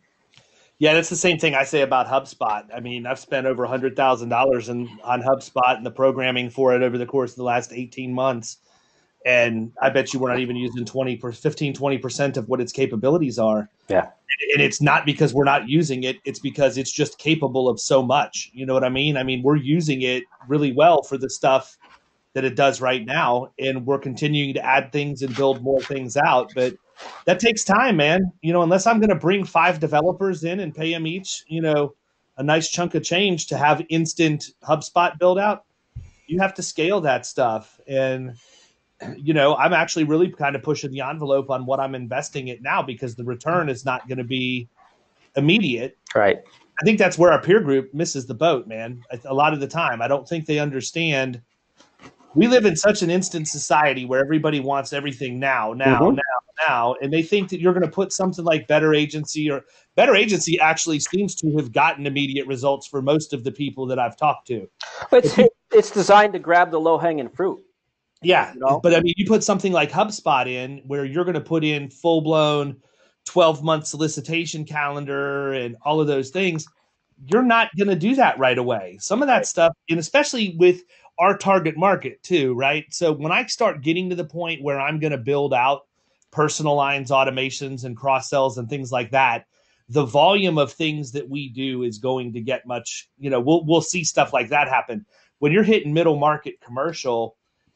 Yeah, that's the same thing I say about HubSpot. I mean, I've spent over $100,000 on HubSpot and the programming for it over the course of the last 18 months. And I bet you we're not even using 20% of what its capabilities are. Yeah. And it's not because we're not using it. It's because it's just capable of so much. You know what I mean? I mean, we're using it really well for the stuff that it does right now. And we're continuing to add things and build more things out. But that takes time, man. You know, unless I'm going to bring 5 developers in and pay them each, you know, a nice chunk of change to have instant HubSpot build out, you have to scale that stuff. And you know, I'm actually really kind of pushing the envelope on what I'm investing it now because the return is not going to be immediate. Right. I think that's where our peer group misses the boat, man. A lot of the time, I don't think they understand. We live in such an instant society where everybody wants everything now, and they think that you're going to put something like Better Agency actually seems to have gotten immediate results for most of the people that I've talked to. It's designed to grab the low-hanging fruit. Yeah, you know? But I mean, you put something like HubSpot in where you're going to put in full-blown 12-month solicitation calendar and all of those things. You're not going to do that right away. Some of that stuff, and especially with our target market too, right? So when I start getting to the point where I'm going to build out personal lines automations and cross-sells and things like that, the volume of things that we do is going to get much, you know, we'll see stuff like that happen. When you're hitting middle market commercial,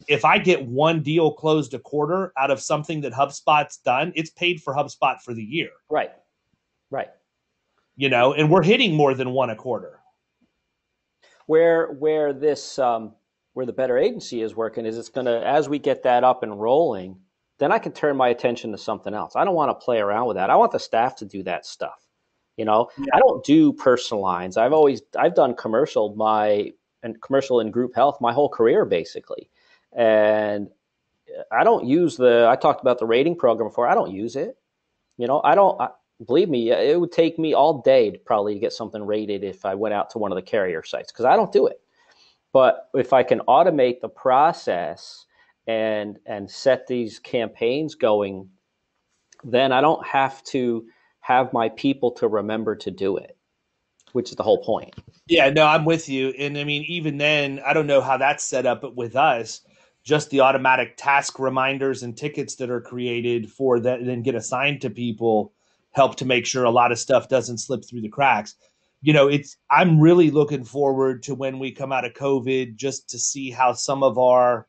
if I get one deal closed a quarter out of something that HubSpot's done, it's paid for HubSpot for the year. Right. You know, and we're hitting more than one a quarter. Where the Better Agency is working is it's going to, as we get that up and rolling, then I can turn my attention to something else. I don't want to play around with that. I want the staff to do that stuff. You know, I don't do personal lines. I've done commercial and group health my whole career, basically. And I don't use I talked about the rating program before. I don't use it. You know, believe me, it would take me all day to get something rated if I went out to one of the carrier sites because I don't do it. But if I can automate the process and set these campaigns going, then I don't have to have my people to remember to do it, which is the whole point. Yeah, no, I'm with you. And I mean, even then, I don't know how that's set up, but with us, just the automatic task reminders and tickets that are created for that and then get assigned to people help to make sure a lot of stuff doesn't slip through the cracks. You know, I'm really looking forward to when we come out of COVID just to see how some of our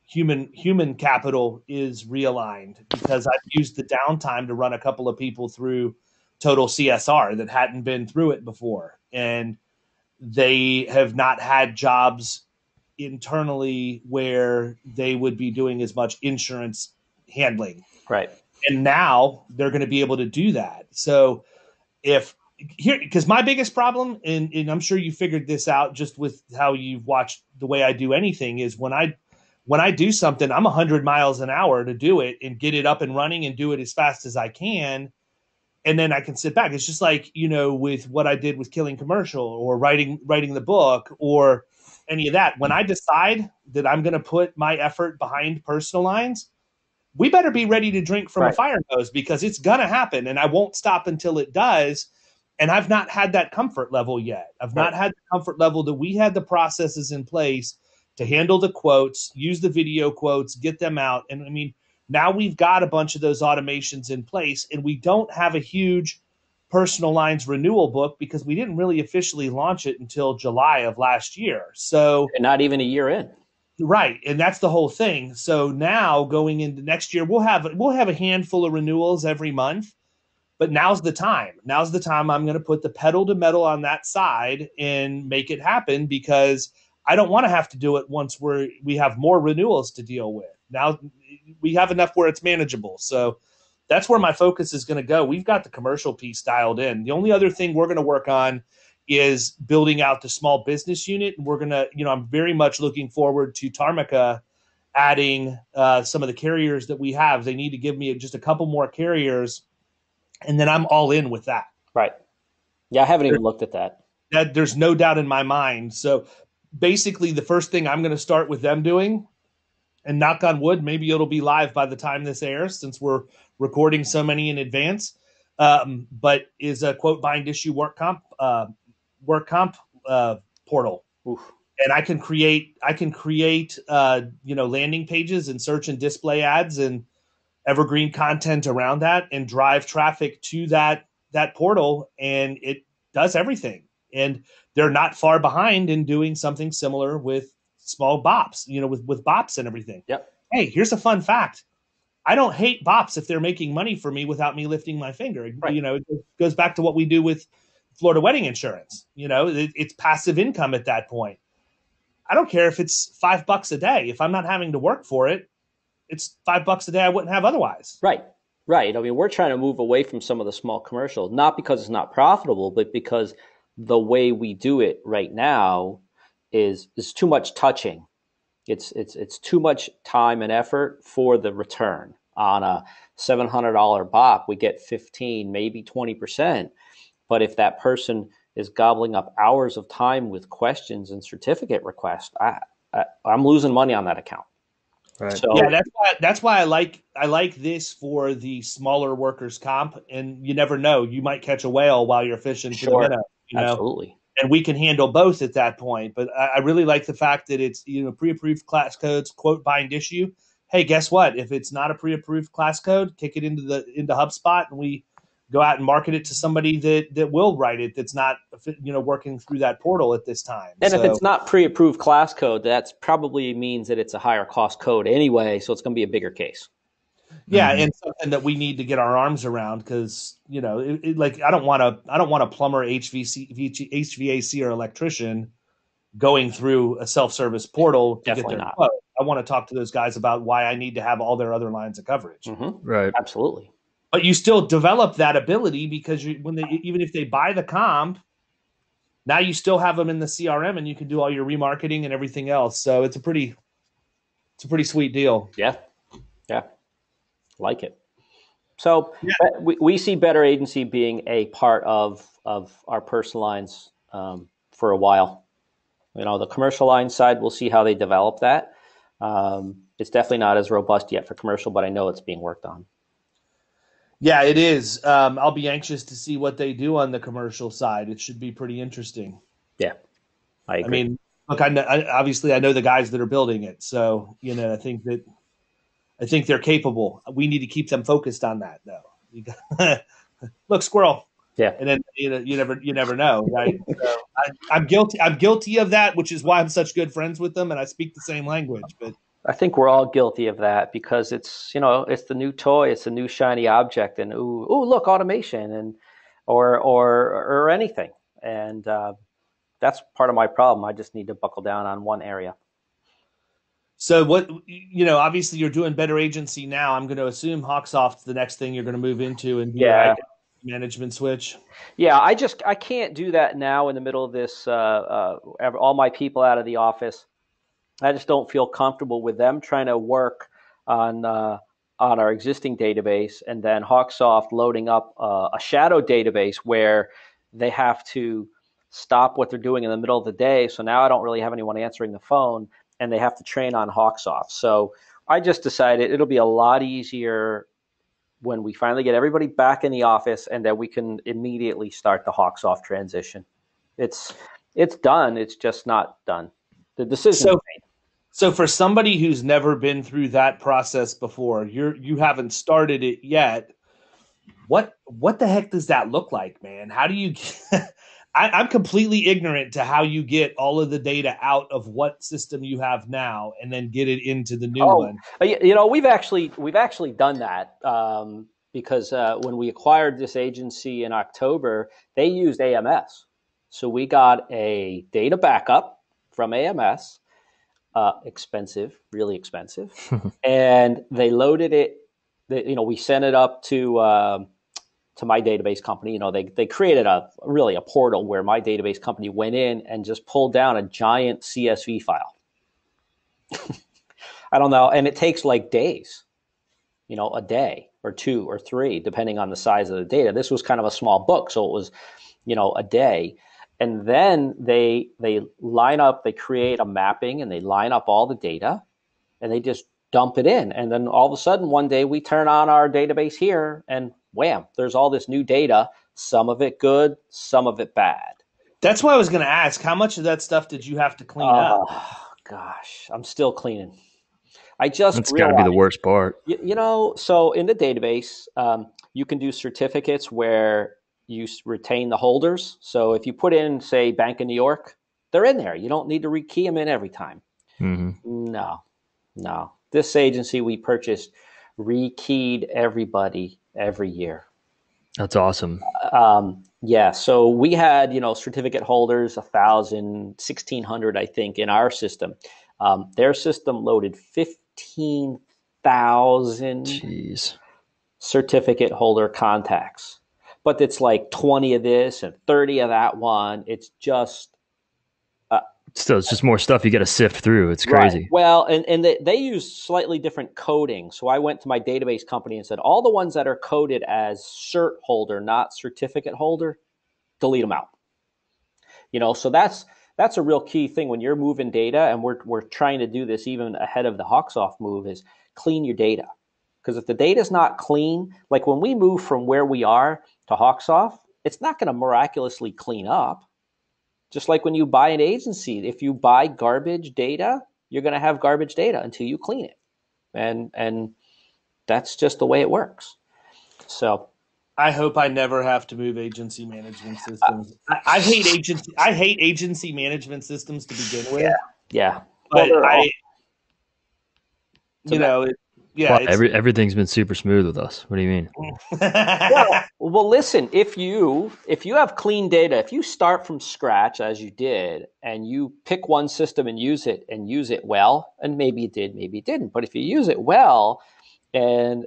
human capital is realigned, because I've used the downtime to run a couple of people through total CSR that hadn't been through it before. And they have not had jobs internally where they would be doing as much insurance handling. Right. And now they're going to be able to do that. So because my biggest problem, and I'm sure you figured this out just with how you've watched the way I do anything, is when I do something, I'm 100 miles an hour to do it and get it up and running and do it as fast as I can. And then I can sit back. It's just like, you know, with what I did with Killing Commercial or writing the book or any of that. When I decide that I'm going to put my effort behind personal lines, we better be ready to drink from a fire hose, because it's going to happen and I won't stop until it does. And I've not had that comfort level yet. I've not had the comfort level that we had the processes in place to handle the quotes, use the video quotes, get them out. And I mean, now we've got a bunch of those automations in place, and we don't have a huge personal lines renewal book because we didn't really officially launch it until July of last year. So not even a year in. Right. And that's the whole thing. So now going into next year, we'll have a handful of renewals every month, but now's the time. Now's the time I'm going to put the pedal to metal on that side and make it happen, because I don't want to have to do it once we have more renewals to deal with. Now we have enough where it's manageable. So that's where my focus is going to go. We've got the commercial piece dialed in. The only other thing we're going to work on is building out the small business unit. And we're going to, I'm very much looking forward to Tarmica adding some of the carriers that we have. They need to give me just a couple more carriers, and then I'm all in with that. Right. Yeah, I haven't even looked at that. There's no doubt in my mind. So basically the first thing I'm going to start with them doing and knock on wood, maybe it'll be live by the time this airs, since we're recording so many in advance. But is a quote bind issue work comp portal. Oof. And I can create landing pages and search and display ads and evergreen content around that, and drive traffic to that portal, and it does everything. And they're not far behind in doing something similar with small bops, with bops and everything. Yep. Hey, here's a fun fact. I don't hate bops if they're making money for me without me lifting my finger. Right. It goes back to what we do with Florida wedding insurance. It's passive income at that point. I don't care if it's $5 a day. If I'm not having to work for it, it's $5 a day I wouldn't have otherwise. Right. I mean, we're trying to move away from some of the small commercial, not because it's not profitable, but because the way we do it right now is too much touching. It's too much time and effort for the return. On a $700 BOP, we get 15, maybe 20%. But if that person is gobbling up hours of time with questions and certificate requests, I'm losing money on that account. Right. So, yeah, that's why I like this for the smaller workers' comp. And you never know, you might catch a whale while you're fishing for the minnow. Absolutely. And we can handle both at that point. But I really like the fact that it's pre-approved class codes, quote bind issue. Hey, guess what? If it's not a pre-approved class code, kick it into HubSpot, and we go out and market it to somebody that will write it. That's not working through that portal at this time. And if it's not pre-approved class code, that's probably means that it's a higher cost code anyway. So it's going to be a bigger case. Yeah, and something that we need to get our arms around, because I don't want a plumber, HVAC, or electrician going through a self-service portal to Definitely get their not. quote. I want to talk to those guys about why I need to have all their other lines of coverage. Mm-hmm. Right. Absolutely. But you still develop that ability, because even if they buy the comp, now you still have them in the CRM, and you can do all your remarketing and everything else. So it's a pretty sweet deal. Yeah. Like it. So we see Better Agency being a part of our personal lines for a while. The commercial line side, we'll see how they develop that. It's definitely not as robust yet for commercial, but I know it's being worked on. Yeah, it is. I'll be anxious to see what they do on the commercial side. It should be pretty interesting. Yeah, I agree. I mean, look, obviously I know the guys that are building it, so I think they're capable. We need to keep them focused on that, though. Look, squirrel. Yeah, and then you never know, right? So I'm guilty of that, which is why I'm such good friends with them, and I speak the same language. But I think we're all guilty of that, because it's it's the new toy, it's the new shiny object, and ooh, look, automation, and or anything, and that's part of my problem. I just need to buckle down on one area. So what obviously you're doing Better Agency now. I'm going to assume Hawksoft's the next thing you're going to move into and do a management switch. Yeah, I can't do that now in the middle of this. All my people out of the office. I just don't feel comfortable with them trying to work on our existing database, and then Hawksoft loading up a shadow database where they have to stop what they're doing in the middle of the day. So now I don't really have anyone answering the phone, and they have to train on Hawksoft. So I just decided it'll be a lot easier when we finally get everybody back in the office, and that we can immediately start the Hawksoft transition. It's done. It's just not done. The decision. So for somebody who's never been through that process before, you haven't started it yet. What the heck does that look like, man? How do you? I'm completely ignorant to how you get all of the data out of what system you have now and then get it into the new one. We've actually done that because when we acquired this agency in October, they used AMS. So we got a data backup from AMS, really expensive, and they loaded it. We sent it up to my database company. They created a portal where my database company went in and just pulled down a giant CSV file. I don't know. And it takes like days, a day or 2 or 3, depending on the size of the data. This was kind of a small book, so it was, a day. And then they line up, they create a mapping, and they line up all the data, and they just dump it in. And then all of a sudden, one day we turn on our database here and wham, there's all this new data, some of it good, some of it bad. That's why I was going to ask, how much of that stuff did you have to clean up? Gosh, I'm still cleaning. I just That's got to be the worst part. So in the database, you can do certificates where you retain the holders. So if you put in, say, Bank of New York, they're in there. You don't need to rekey them in every time. Mm-hmm. No. This agency we purchased rekeyed everybody every year. That's awesome. So we had, certificate holders, 1,000, 1,600, I think, in our system. Their system loaded 15,000 certificate holder contacts. But it's like 20 of this and 30 of that one. It's just... Still, it's just more stuff you got to sift through. It's crazy. Right. Well, and they use slightly different coding. So I went to my database company and said, all the ones that are coded as cert holder, not certificate holder, delete them out. So that's a real key thing when you're moving data, and we're trying to do this even ahead of the Hawksoft move, is clean your data. Because if the data is not clean, like when we move from where we are to Hawksoft, it's not going to miraculously clean up. Just like when you buy an agency, if you buy garbage data, you're going to have garbage data until you clean it. And that's just the way it works. So I hope I never have to move agency management systems. I hate agency management systems to begin with. Yeah. But everything's been super smooth with us. What do you mean? well, listen, if you have clean data, if you start from scratch as you did, and you pick one system and use it well, and maybe you did, maybe you didn't, but if you use it well and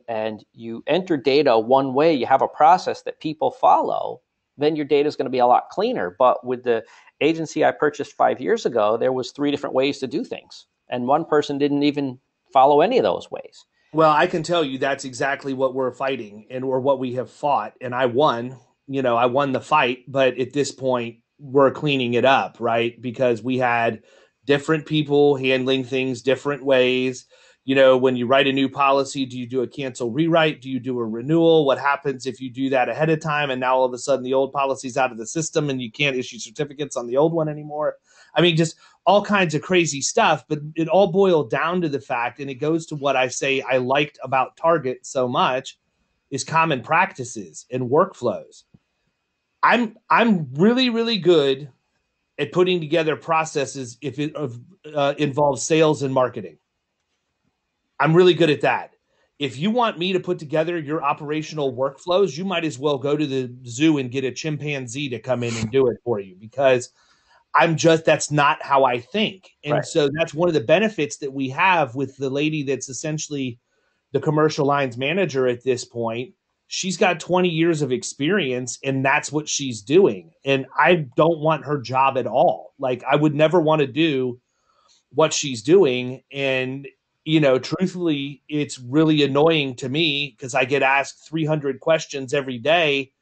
you enter data one way, you have a process that people follow, then your data is going to be a lot cleaner. But with the agency I purchased 5 years ago, there was 3 different ways to do things, and one person didn't even follow any of those ways. Well, I can tell you that's exactly what we're fighting or what we have fought. And I won, I won the fight. But at this point, we're cleaning it up, right? Because we had different people handling things different ways. When you write a new policy, do you do a cancel rewrite? Do you do a renewal? What happens if you do that ahead of time and now all of a sudden the old policy's out of the system and you can't issue certificates on the old one anymore? I mean, just all kinds of crazy stuff, but it all boiled down to the fact, and it goes to what I say I liked about Target so much, is common practices and workflows. I'm really, really good at putting together processes if it involves sales and marketing. I'm really good at that. If you want me to put together your operational workflows, you might as well go to the zoo and get a chimpanzee to come in and do it for you, because that's not how I think. And right. So that's one of the benefits that we have with the lady that's essentially the commercial lines manager at this point. She's got 20 years of experience, and that's what she's doing. And I don't want her job at all. Like, I would never want to do what she's doing. And, truthfully, it's really annoying to me because I get asked 300 questions every day,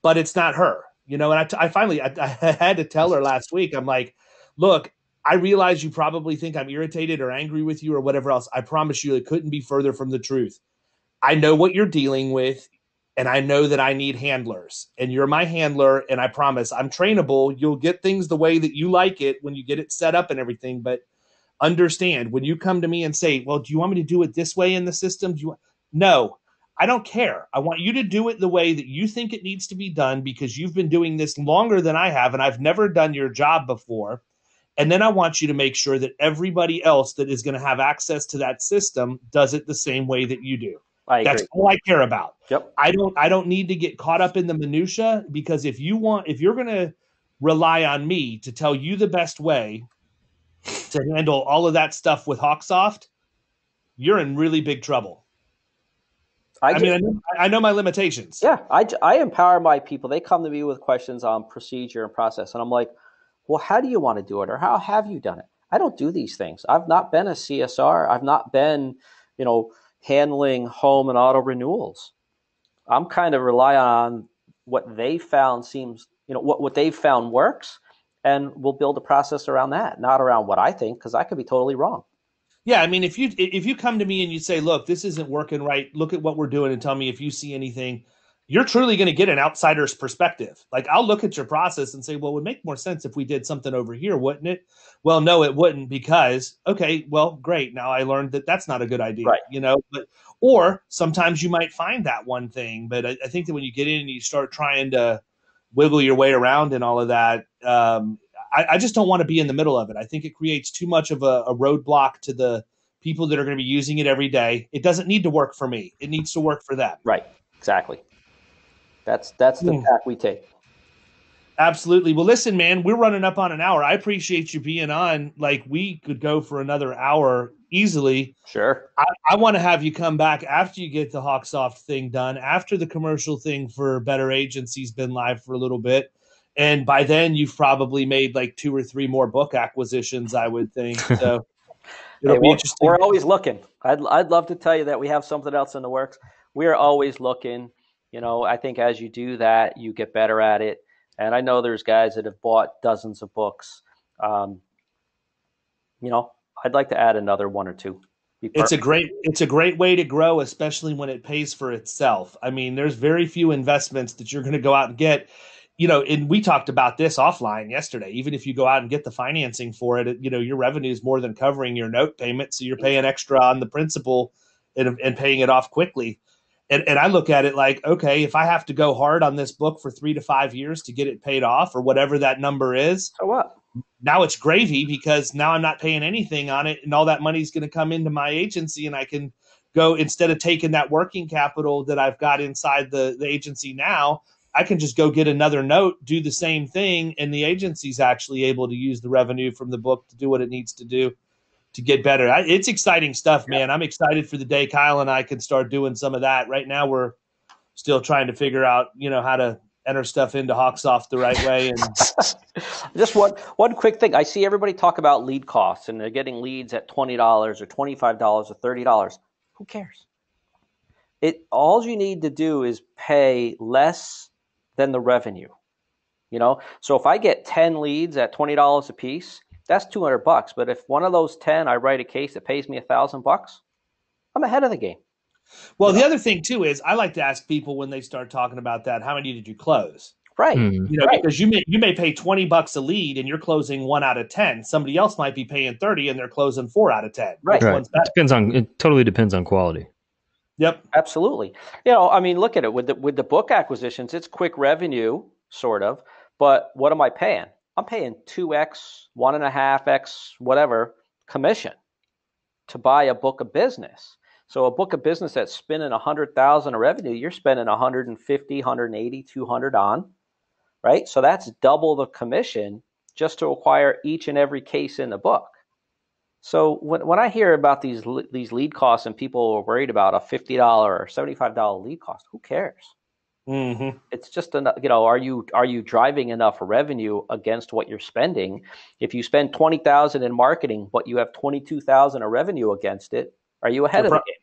but it's not her. And I finally had to tell her last week. I'm like, look, I realize you probably think I'm irritated or angry with you or whatever else. I promise you it couldn't be further from the truth. I know what you're dealing with, and I know that I need handlers. And you're my handler, and I promise I'm trainable. You'll get things the way that you like it when you get it set up and everything. But understand, when you come to me and say, well, do you want me to do it this way in the system? No. I don't care. I want you to do it the way that you think it needs to be done, because you've been doing this longer than I have, and I've never done your job before. And then I want you to make sure that everybody else that is going to have access to that system does it the same way that you do. That's all I care about. Yep. I don't need to get caught up in the minutia, because if you're going to rely on me to tell you the best way to handle all of that stuff with Hawksoft, you're in really big trouble. I know my limitations. Yeah, I empower my people. They come to me with questions on procedure and process, and I'm like, well, how do you want to do it, or how have you done it? I don't do these things. I've not been a CSR. I've not been, handling home and auto renewals. I'm kind of rely on what they found seems, what they've found works, and we'll build a process around that, not around what I think, because I could be totally wrong. Yeah, I mean, if you come to me and you say, "Look, this isn't working right. Look at what we're doing," and tell me if you see anything, you're truly going to get an outsider's perspective. Like, I'll look at your process and say, "Well, it would make more sense if we did something over here, wouldn't it?" Well, no, it wouldn't, because okay, well, great. Now I learned that that's not a good idea, Right. But or sometimes you might find that one thing, but I think that when you get in and you start trying to wiggle your way around and all of that. I just don't want to be in the middle of it. I think it creates too much of a roadblock to the people that are going to be using it every day. It doesn't need to work for me. It needs to work for them. Right. Exactly. That's the path we take. Absolutely. Well, listen, man, we're running up on an hour. I appreciate you being on. Like, we could go for another hour easily. Sure. I want to have you come back after you get the Hawksoft thing done, after the commercial thing for Better Agency's been live for a little bit. And by then, you've probably made like 2 or 3 more book acquisitions, I would think. So it'll be interesting. We're always looking. I'd love to tell you that we have something else in the works. We're always looking. I think as you do that, you get better at it. And I know there's guys that have bought dozens of books. I'd like to add another 1 or 2. It's a great way to grow, especially when it pays for itself. I mean, there's very few investments that you're going to go out and get. And we talked about this offline yesterday. Even if you go out and get the financing for it, your revenue is more than covering your note payment. So you're paying extra on the principal and paying it off quickly. And I look at it like, okay, if I have to go hard on this book for 3 to 5 years to get it paid off or whatever that number is, so what? Now it's gravy, because now I'm not paying anything on it, and all that money is going to come into my agency, and I can go, instead of taking that working capital that I've got inside the agency now, I can just go get another note, do the same thing, and the agency's actually able to use the revenue from the book to do what it needs to do to get better. It's exciting stuff, man. I'm excited for the day Kyle and I can start doing some of that. Right now, we're still trying to figure out, how to enter stuff into Hawksoft the right way. And just one quick thing. I see everybody talk about lead costs, and they're getting leads at $20 or $25 or $30. Who cares? All you need to do is pay less than the revenue. So if I get 10 leads at $20 a piece, that's $200. But if one of those 10, I write a case that pays me $1,000, I'm ahead of the game. Well, the other thing too is I like to ask people when they start talking about that, how many did you close? Right. Right. Because you may pay $20 a lead and you're closing 1 out of 10. Somebody else might be paying 30 and they're closing 4 out of 10. Right. It totally depends on quality. Yep. Absolutely. Look at it with the book acquisitions. It's quick revenue, sort of. But what am I paying? I'm paying 2x, 1.5x, whatever commission to buy a book of business. So a book of business that's spending $100,000 of revenue, you're spending 150, 180, 200 on, right? So that's double the commission just to acquire each and every case in the book. So when I hear about these lead costs and people are worried about a $50 or $75 lead cost, who cares? Mm-hmm. It's just are you driving enough revenue against what you're spending? If you spend $20,000 in marketing, but you have $22,000 of revenue against it, are you ahead of the game?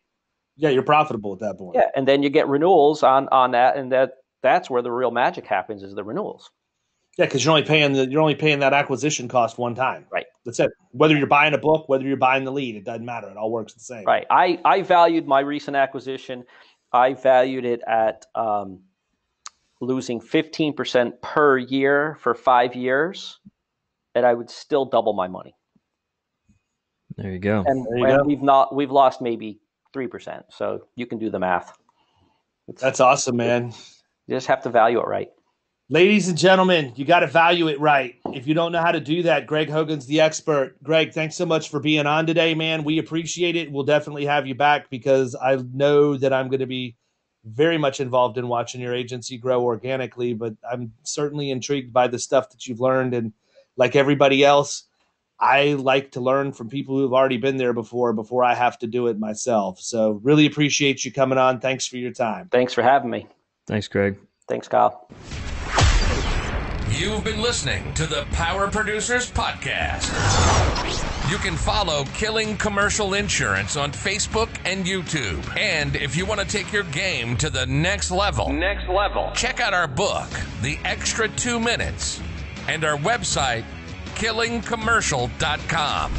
Yeah, you're profitable at that point. Yeah, and then you get renewals on that, and that's where the real magic happens, is the renewals. Yeah, because you're only paying that acquisition cost one time. Right. That's it. Whether you're buying a book, whether you're buying the lead, it doesn't matter. It all works the same. Right. I valued my recent acquisition. I valued it at losing 15% per year for 5 years, and I would still double my money. There you go. And we've lost maybe 3%. So you can do the math. That's awesome, man. You just have to value it right. Ladies and gentlemen, you got to value it right. If you don't know how to do that, Greg Hogan's the expert. Greg, thanks so much for being on today, man. We appreciate it. We'll definitely have you back, because I know that I'm going to be very much involved in watching your agency grow organically, but I'm certainly intrigued by the stuff that you've learned. And like everybody else, I like to learn from people who've already been there before I have to do it myself. So really appreciate you coming on. Thanks for your time. Thanks for having me. Thanks, Greg. Thanks, Kyle. You've been listening to the Power Producers Podcast. You can follow Killing Commercial Insurance on Facebook and YouTube. And if you want to take your game to the next level, check out our book, The Extra 2 Minutes, and our website, killingcommercial.com.